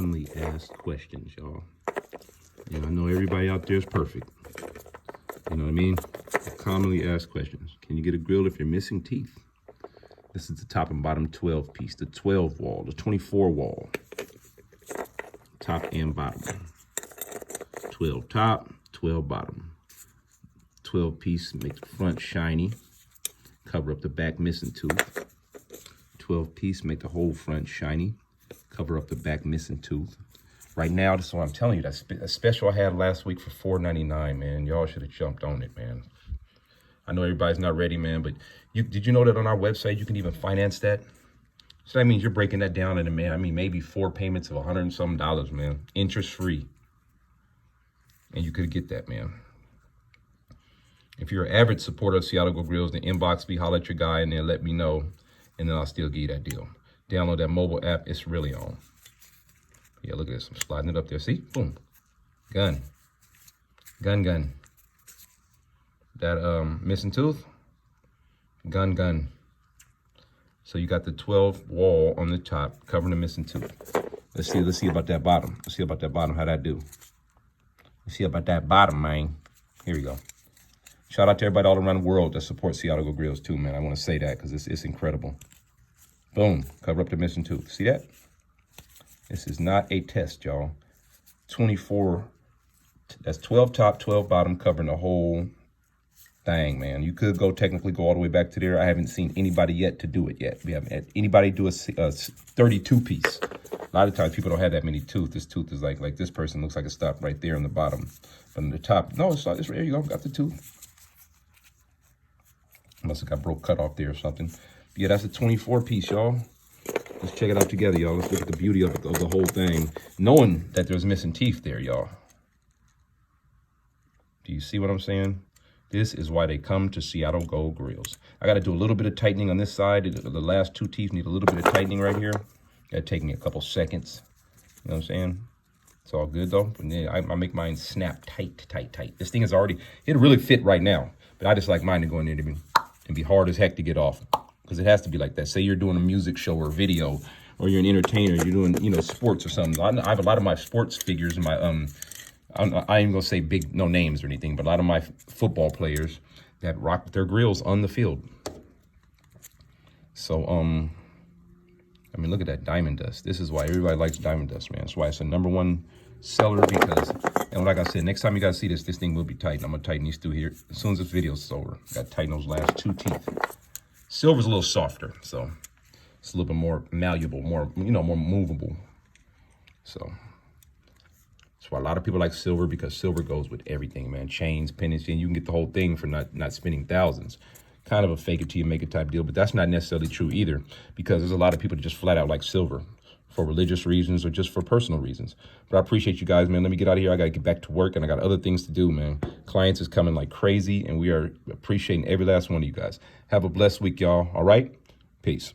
commonly asked questions, y'all. You know, I know everybody out there is perfect. You know what I mean? Commonly asked questions. Can you get a grill if you're missing teeth? This is the top and bottom 12 piece, the 12 wall, the 24 wall. Top and bottom. 12 top, 12 bottom. 12 piece, make the front shiny. Cover up the back missing tooth. 12 piece, make the whole front shiny. Cover up the back missing tooth. Right now, this is what I'm telling you. That's a special I had last week for $4.99, man. Y'all should have jumped on it, man. I know everybody's not ready, man, but did you know that on our website you can even finance that? So that means you're breaking that down into, man, I mean, maybe 4 payments of $100 and some, man. Interest free. And you could get that, man. If you're an average supporter of Seattle Go Grillz, then inbox me, holler at your guy, and then let me know, and then I'll still give you that deal. Download that mobile app. It's really on. Yeah, look at this. I'm sliding it up there. See? Boom. Gun. Gun, gun. That missing tooth. Gun, gun. So you got the 12 wall on the top covering the missing tooth. Let's see about that bottom. Let's see about that bottom, how that do. Let's see about that bottom, man. Here we go. Shout out to everybody all around the world that supports Seattle Go Grillz too, man. I want to say that because it's incredible. Boom. Cover up the missing tooth. See that? This is not a test, y'all. 24, that's 12 top, 12 bottom, covering the whole thing, man. You could technically go all the way back to there. I haven't seen anybody yet to do it yet. We haven't had anybody do a 32 piece. A lot of times people don't have that many tooth. This tooth is like this person looks like it stopped right there on the bottom. But on the top, no, it's not. It's right, there you go. Got the tooth. Must have got broke cut off there or something. But yeah, that's a 24 piece, y'all. Let's check it out together, y'all. Let's look at the beauty of the whole thing. Knowing that there's missing teeth there, y'all. Do you see what I'm saying? This is why they come to Seattle Go Grillz. I got to do a little bit of tightening on this side. The last 2 teeth need a little bit of tightening right here. Got to take me a couple seconds. You know what I'm saying? It's all good, though. And then I make mine snap tight, tight, tight. This thing is already, it'll really fit right now. But I just like mine to go in there and be hard as heck to get off. Because it has to be like that. Say you're doing a music show or video, or you're an entertainer, you're doing, you know, sports or something. I have a lot of my sports figures in my, I ain't gonna say no names or anything, but a lot of my football players that rock their grills on the field. So, I mean, look at that diamond dust. This is why everybody likes diamond dust, man. That's why it's the #1 seller, because, and like I said, next time you guys see this thing will be tight. I'm gonna tighten these 2 here as soon as this video's over. Got to tighten those last 2 teeth. Silver's a little softer, so it's a little bit more malleable, more, you know, more movable. So that's why a lot of people like silver, because silver goes with everything, man. Chains, pendants, and you can get the whole thing for not spending thousands. Kind of a fake it till you make it type deal, but that's not necessarily true either, because there's a lot of people that just flat out like silver for religious reasons or just for personal reasons. But I appreciate you guys, man. Let me get out of here. I got to get back to work, and I got other things to do, man. Clients is coming like crazy, and we are appreciating every last one of you guys. Have a blessed week, y'all. All right? Peace.